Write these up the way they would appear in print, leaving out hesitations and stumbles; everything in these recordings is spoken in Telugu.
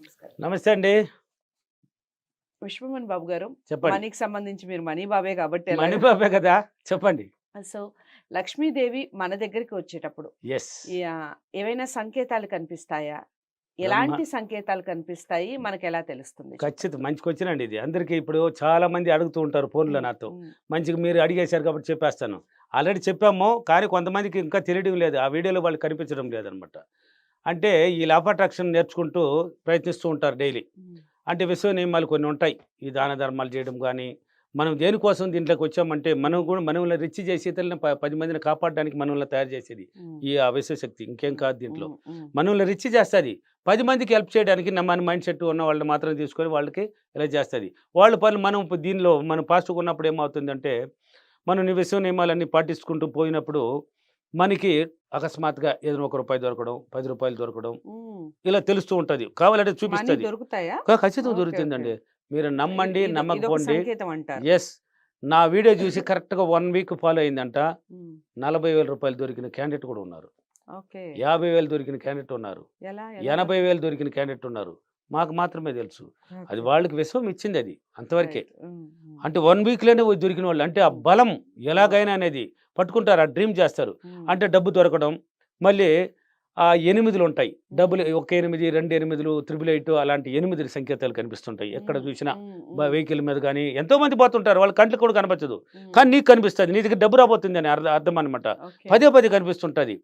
నమస్కారం. నమస్తే అండి. విశ్వమన్ బాబు గారు, చెప్పండి. మనీకి సంబంధించి మీరు మనీ బాబే కాబట్టి ఎలాగో మణిబాబే కదా! చెప్పండి. సో, లక్ష్మీదేవి మన దగ్గరికి వచ్చేటప్పుడు యెస్. ఏవైనా సంకేతాలు కనిపిస్తాయా? బ్రహ్మ ఎలాంటి సంకేతాలు కనిపిస్తాయి? మనకెలా తెలుస్తుంది చెప్పండి? మంచి క్వెషన్ అండి ఇది. అందరికీ ఇప్పుడు చాలా మంది అడుగుతూ ఉంటారు ఫోన్‌లో హ్మ్. నాతో. హ్మ్. మంచిగా మీరు అడిగేశారు కాబట్టి చెప్పేస్తాను. ఆల్రెడీ చెప్పాము. కానీ కొంతమందికి ఇంకా తెలియడం లేదు. ఆ వీడియోలో వాళ్ళు కనిపించడం లేదనమాట. అంటే ఈ లా ఆఫ్ అట్రాక్షన్ నేర్చుకుంటూ ప్రయత్నిస్తూ ఉంటారు డైలీ. హ్మ్. అంటే విశ్వ నియమాలు కొన్ని ఉంటాయి. ఈ దాన ధర్మాలు చేయడం గానీ, మనం దేనికోసం దీంట్లోకి వచ్చామంటే మనం కూడా మనల్ని రిచ్ చేసి ఇతరులని 10 మందిని కాపాడడానికి మనల్ని తయారు చేసేది. హ్మ్. ఈ విశ్వశక్తి ఇంకేం హ్మ్. కాదు దీంట్లో. హ్మ్. హ్మ్. మనల్ని రిచ్ చేస్తది. 10 మందికి హెల్ప్ చేయడానికి మన మైండ్ సెట్ ఉన్న వాళ్ళని మాత్రం తీసుకొని వాళ్ళకి ఇలా చేస్తది. వాళ్ళ పనులు మనం దీనిలో మనం పాజిటివ్‌గా ఉన్నప్పుడు ఏమవుతుందంటే, మనం ఈ విశ్వ నియమాలన్నీ పాటించుకుంటూ పోయినప్పుడు మనకి అకస్మాత్తుగా ఏదైనా ఒక రూపాయి దొరకడం, రూ. 10 దొరకడం హ్మ్. ఇలా తెలుస్తూ ఉంటది. కావాలంటే మనీ చూపిస్తది. దొరుకుతాయా? ఖచ్చితంగా ఓకే. ఓకే. దొరుకుతుందండి. మీరు సో, నమ్మండి, ఇదొక నమ్మకపోండి. సంకేతం అంటారు. యెస్. నా వీడియో చూసి కరెక్ట్‌గా 1 వీక్ ఫాలో అయిందంట. రూ. హ్మ్. 40,000 దొరికిన క్యాండిడేట్ కూడా ఉన్నారు. ఓకే. 50,000 దొరికిన క్యాండిడేట్ ఉన్నారు. ఎలాగా? 80,000 దొరికిన క్యాండిడేట్ ఉన్నారు. మాకు మాత్రమే తెలుసు. అది ఓకే. వాళ్ళకి విశ్వం ఇచ్చిందది. అంతవరకే. రైట్. హ్మ్. హ్మ్. అంటే 1 వీక్‌లోనే దొరికిన వాళ్ళు. అంటే ఆ హ్మ్. బలం అవును. ఎలాగైనా అనేది పట్టుకుంటారు. ఆ డ్రీమ్ చేస్తారు. హ్మ్. అంటే డబ్బు దొరకడం, మళ్ళీ 8లుంటాయి. హ్మ్. డబ్బులు ఒక 8, 2 8లు, 888 అలాంటి 8 సంకేతాలు కనిపిస్తుంటాయి. ఎక్కడ హ్మ్. చూసినా. హ్మ్. హ్మ్. వెహికల్ మీద గాని ఎంతోమంది పోతుంటారు. వాళ్ళ కంట్లకి కూడా కనపచ్చదు. హ్మ్. కానీ నీకు కనిపిస్తది. నీ దగ్గర డబ్బు రాబోతుందని అర్థం అనమాట. ఓకే. పదే పదే కనిపిస్తుంటది.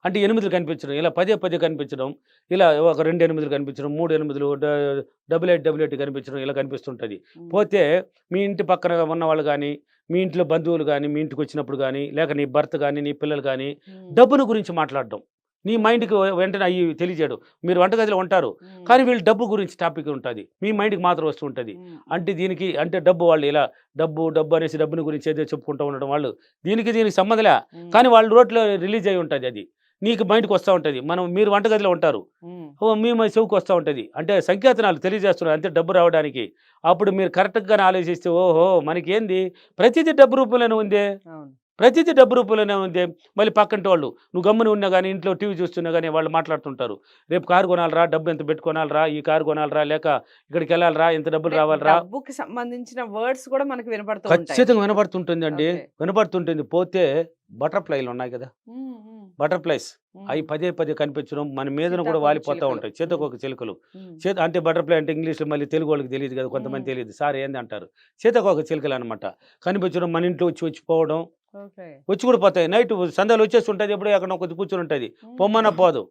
అంటే 8లు కనిపించడం. ఇలా పదే పదే కనిపించడం. ఇలా ఒక 2 8లు కనిపించడం. 3 8లు 8888 కనిపించడం ఇలా కనిపిస్తుంటది. హ్మ్. పోతే మీ ఇంటి పక్కన ఉన్నవాళ్ళు గాని, మీ ఇంట్లో బంధువులు గాని, మీ ఇంటికొచ్చినప్పుడు గాని, లేక నీ భర్త గాని, నీ పిల్లలు గాని హ్మ్. డబ్బును గురించి మాట్లాడడం. నీ ఓకే. మైండ్‌కి వెంటనే అయ్యి తెలియజేయడం. మీరు వంటగదిలో ఉంటారు. హ్మ్. కానీ వీళ్ళు డబ్బు గురించి టాపిక్ ఉంటది. మీ మైండ్‌కి ఓకే. మాత్రం వస్తూ ఉంటది. హ్మ్. అంటే హ్మ్. దీనికి అంటే డబ్బు వాళ్ళు ఇలా డబ్బు, డబ్బు అనేసి డబ్బుని గురించి ఏదో చెప్పుకుంటూ ఉండడం వాళ్ళు. దీనికి సంబంధం లే. హ్మ్. కానీ వాళ్ళ నోట్లో రిలీజ్ అయ్యి ఉంటది అది. నీకు మైండ్‌కి వస్తా ఉంటది. మీరు వంటగదిలో ఉంటారు. హ్మ్. మీ చెవుకి వస్తా ఉంటది. అంటే సంకేతనాలు తెలియజేస్తున్నారు అంతే డబ్బు రావడానికి. అప్పుడు మీరు కరెక్ట్‌గానే ఆలోచిస్తే ఓహో! మనకేంది ప్రతీదీ డబ్బు రూపంలోనే ఉందే. అవును. ప్రతీదీ డబ్బు రూపంలోనే ఉంది. మళ్ళీ పక్కింటోళ్ళు నువ్వు గమ్మున ఉన్నా గాని, ఇంట్లో టీవీ చూస్తున్నా గాని వాళ్ళు మాట్లాడుతుంటారు. "రేపు కారు కొనాలిరా, డబ్బు ఎంత పెట్టి కొనాలిరా, ఈ కారు కొనాలిరా, లేక ఇక్కడికెళ్ళాలిరా, ఇంత డబ్బులు అంటే రావాలిరా." డబ్బుకి సంబంధించిన వర్డ్స్ కూడా మనకు వినపడుతూ ఉంటాయి. ఖచ్చితంగా వినపడుతుంటుందండి. ఓకే. వినపడుతుంటుంది. పోతే బటర్‌ఫ్లైలున్నాయి గదా! హ్మ్. హ్మ్. బటర్‌ఫ్లైస్. అయి హ్మ్. పదే పదే కనిపించడం, మన మీదన కూడా సీతాకోక వాలిపోతా చిలుకలు. ఉంటాయి. హ్మ్. సీతాకోక చిలుకలు. హ్మ్. అంటే బటర్‌ఫ్లై అంటే ఇంగ్లీష్‌లో మళ్ళీ తెలుగోళ్ళకి తెలీదు గదా! హ్మ్. కొంతమంది తెలీదు. సార్ ఏందంటారు. సీతాకోక చిలుకలనమాట. కనిపించడం, మన ఇంట్లో వచ్చి పోవడం. ఓకే. వచ్చి కూడా పోతాయి. నైట్ సంధ్యాలో వచ్చేస్తుంటది. ఎప్పుడో ఎక్కడనో కొద్ది కూర్చొనుంటది. హుహు. పొమ్మన్నా పోదు.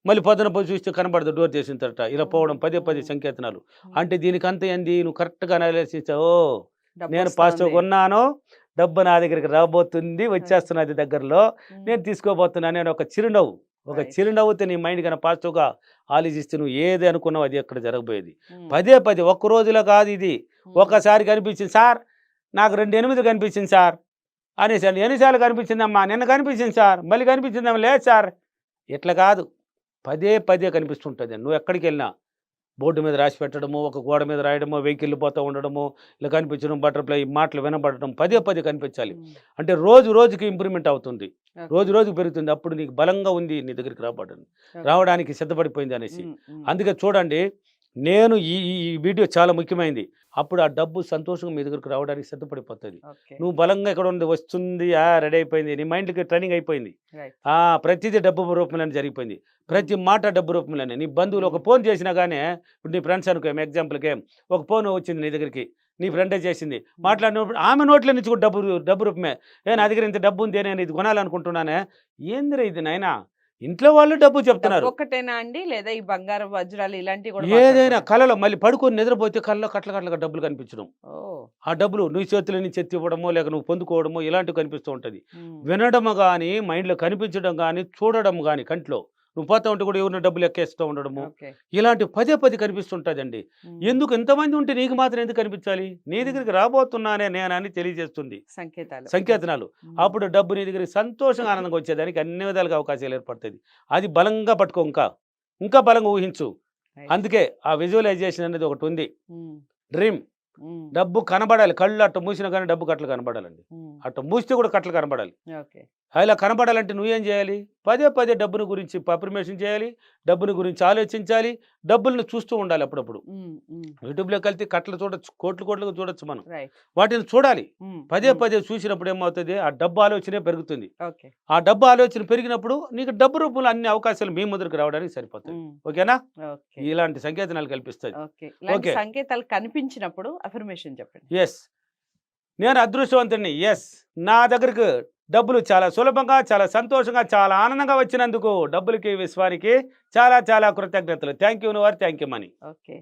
మళ్ళీ పొద్దున పోయి చూస్తే కనపడదు డోర్ తీసిన తర్వాత. ఇలా ఓహ్! పోవడం పదే పదే ఓహ్! సంకేతనాలు. హ్మ్. అంటే దీనికంతా ఏంది నువ్వు కరెక్ట్‌గా అనాలిసిస్ చేస్తే ఓహ్! నేను డబ్బొస్తోంది. పాజిటివ్‌గా ఉన్నాను. డబ్బు నా దగ్గరికి రాబోతుంది. ఓకే. వచ్చేస్తున్నది దగ్గరలో. హ్మ్. నేను తీసుకోబోతున్నాను అని ఒక చిరునవ్వు. ఒక రైట్. చిరునవ్వుతో నీ మైండ్ గాని పాజిటివ్‌గా ఆలోచిస్తే నువ్వు ఏది అనుకున్నావో అది అక్కడ జరగబోయేది. హ్మ్. పదే పదే ఒక్క రోజులో కాదు ఇది. హ్మ్. ఒక్కసారి కనిపించింది సార్ నాకు 2 8 కనిపించింది సార్. అనేసాను. ఎన్ని సార్లు కనిపించిందమ్మా? నిన్న కనిపించింది సార్. మళ్ళీ కనిపించిందమ్మా. లేదు సార్. ఇట్లా కాదు. పదే పదే కనిపిస్తుంటది. నువ్వెక్కడికెళ్ళినా బోర్డ్ మీద రాసి పెట్టడము, ఒక గోడ మీద రాయడమో, వెహికల్‌లు పోతా ఉండడము, ఇలా కనిపించడం, బటర్‌ఫ్లై మాటలు వినబడటం పదే పదే కనిపించాలి. హ్మ్. అంటే రోజు రోజుకి ఇంప్రూవ్‌మెంట్ అవుతుంది. ఓకే. రోజు రోజుకి పెరుగుతుంది. అప్పుడు నీకు బలంగా ఉంది నీ దగ్గరికి ఓకే. రావడానికి సిద్ధపడిపోయిందనేసి. హ్మ్. హ్మ్. అందుకే చూడండి నేను ఈ ఈ ఈ వీడియో చాలా ముఖ్యమైనది. అప్పుడు ఆ డబ్బు సంతోషంగా మీ దగ్గరికి రావడానికి సిద్ధపడిపోతది. ఓకే. నువ్వు బలంగా ఎక్కడ ఉంది వస్తుంది. రెడీ అయిపోయింది. నీ మైండ్‌కి ట్రైనింగ్ అయిపోయింది. రైట్. ప్రతీదీ డబ్బు రూపంలోనే జరిగిపోయింది. హ్మ్. ప్రతి మాట డబ్బు రూపంలోనే. నీ బంధువులు ఒక హ్మ్. ఫోన్ చేసినా గాని ఇప్పుడు నీ ఫ్రెండ్స్ అనుకో ఎగ్జాంపుల్‌కి ఒక ఫోన్ వచ్చింది నీ దగ్గరికి. నీ ఫ్రెండే చేసింది. హ్మ్. మాట్లాడినప్పుడు ఆమె నోట్ల నుంచి కూడా డబ్బు రూపమే. నా హ్మ్. దగ్గర ఇంత డబ్బు ఉంది. నేను ఇది కొనాలనుకుంటున్నానే. ఏందిరా ఇది నాయనా? ఇంట్లో వాళ్ళు డబ్బు చెప్తున్నారు. డబ్బొక్కటేనా అండి? లేదా ఈ బంగారం, వజ్రాలు ఇలాంటివి కూడా ఏదైనా మాట్లాడుకుంటారు? కలలో మళ్ళీ పడుకొని నిద్రపోతే కల్లో కట్ల కట్లగా డబ్బులు కనిపించడం. ఓహ్! ఆ డబ్బులు నీ చేతిలో నుంచి ఎత్తి ఇవ్వడమో, లేక నువ్వు పొందుకోవడమో ఇలాంటివి కనిపిస్తూ ఉంటది. హ్మ్. వినడము గాని, మైండ్‌లో కనిపించడం గాని, చూడడం గాని కంట్లో. నువ్వు పోతా ఉంటే కూడా ఎవరినో డబ్బులు ఎక్కేస్తూ ఉండడము. ఓకే. ఇలాంటివి పదే పదే కనిపిస్తుంటదండి. హ్మ్. ఎందుకు ఇంతమంది ఉంటే నీకు మాత్రం ఎందుకు కనిపించాలి? నీ హ్మ్. దగ్గరికి రాబోతున్నానే నేనని తెలియజేస్తుంది. సంకేతాలు. ఓకే. సంకేతనాలు. హ్మ్. అప్పుడు డబ్బు నీ దగ్గరికి సంతోషంగా, ఆనందంగా వచ్చేదానికి అన్ని విధాలుగా అవకాశాలు ఏర్పడతది. అది బలంగా పట్టుకో ఇంకా. ఇంకా బలంగా ఊహించు. రైట్. అందుకే ఆ విజువలైజేషన్ అనేది ఒకటుంది. హ్మ్. డ్రీమ్. హ్మ్. డబ్బు కనబడాలి. కళ్ళు అట్ట మూసినా గాని డబ్బు కట్టలు కనబడాలండి. హ్మ్. అట్ట మూస్తే కూడా కట్టలు కనబడాలి. ఓకే. ఇలా కనపడాలంటే నువ్వేం చేయాలి? పదే పదే డబ్బుని గురించి అఫర్మేషన్ చేయాలి. డబ్బుని గురించి ఆలోచించాలి. డబ్బుల్ని చూస్తూ ఉండాలి అప్పుడప్పుడు. యూట్యూబ్‌లోకి వెళ్తే కట్టలు చూడొచ్చు. కోట్లు కోట్లుగా చూడొచ్చు మనం. రైట్. వాటిని చూడాలి. పదే హ్మ్. పదే చూసినప్పుడు ఏమవుతది? ఆ డబ్బు ఆలోచనే పెరుగుతుంది. ఓకే. ఆ డబ్బు ఆలోచన పెరిగినప్పుడు నీకు డబ్బు రూపంలో అన్ని అవకాశాలు మీ ముందరికి రావడానికి సరిపోతాయి. హ్మ్. ఓకేనా? ఓకే. ఇలాంటి సంకేతాలు కల్పిస్తది. ఓకే. ఇలాంటి ఓకే. సంకేతాలు కనిపించినప్పుడు అఫర్మేషన్ చెప్పండి. యెస్. నేను అదృష్టవంతుడిని. యెస్. నా దగ్గరకు డబ్బులు చాలా సులభంగా, చాలా సంతోషంగా, చాలా ఆనందంగా వచ్చినందుకు డబ్బులకి, విశ్వానికి చాలా చాలా కృతజ్ఞతలు. Thank you your thank you money. Okay.